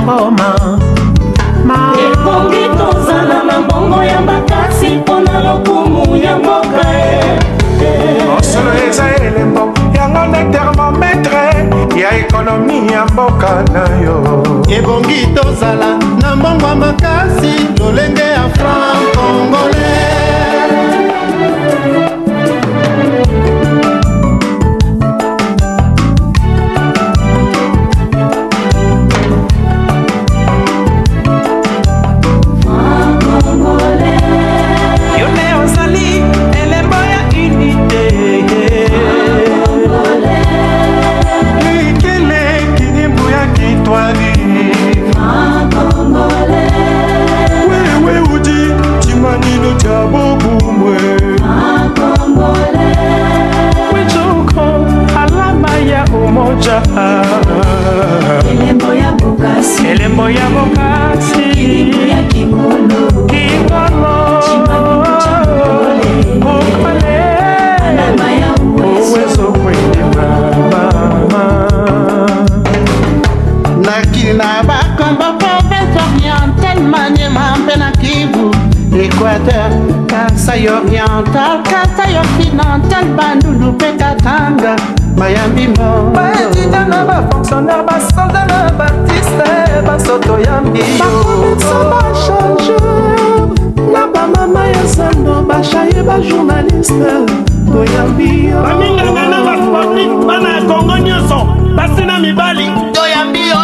mboma ebongi tozala na mbongo ya makasi mpona lokumu ya mboka mosolo eza elembo yango nde thermometre ya ekonomi ya mboka na yo ebongi tozala na mbongo ya makasi lolenge ya franc congolais elembo ya bokasi kingolo ukole uwezo kwendima nakina bakombo province orientale Maniema mpe na Kivu Équateur Kasai oriental Kasai occidental Bandundu mpe Katanga Mayambi mo baétudiant na bafonctionnaire basoldat na baartiste basoto yambi bakomersa bachangeur na bamama ya zando bachaye bajournaliste toyambi yo baninganga na basportif bana ya kongo nyonso basi na mibali toyambi yo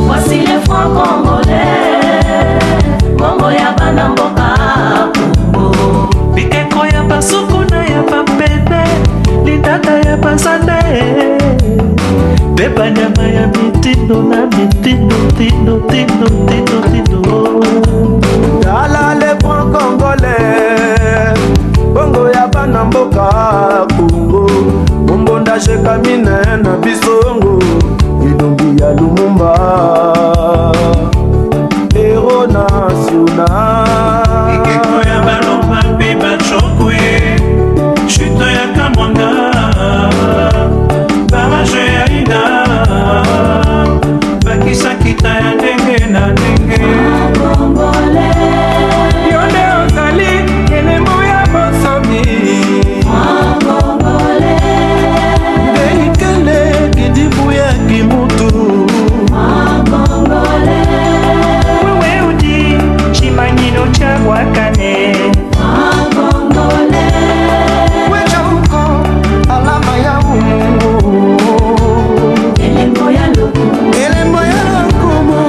voici les francs congolais bongo ya bana mboka bikeko ya basukuna ya bapene lidata ya basane bebanyama ya mitindo na mitindo tino tala le francs congolais bongo ya bana mboka Kongo bombonda shekamine na bisongo ilumbi ya Lumumba Hero national ikeko ya balomba mpe bachokwe chute ya Kamwanga barage ya Ina bakisa kita ya ndenge na ndenge yonde ozali elembo ya bosomi deikele kidibu ya kimutu wewe uji chimanyino cha wakane wechauko alama ya umungu elembo ya lokumu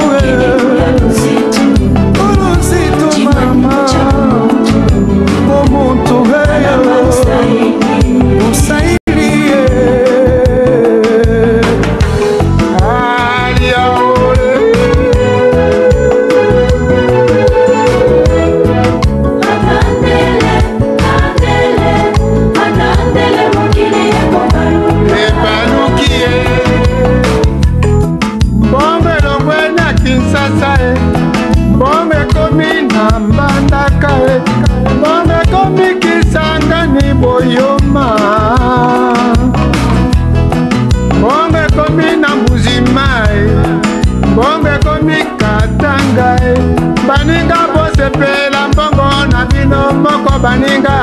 ulusitu mama omuntu heyo usailie baninga bosepela mbongo na bino moko baninga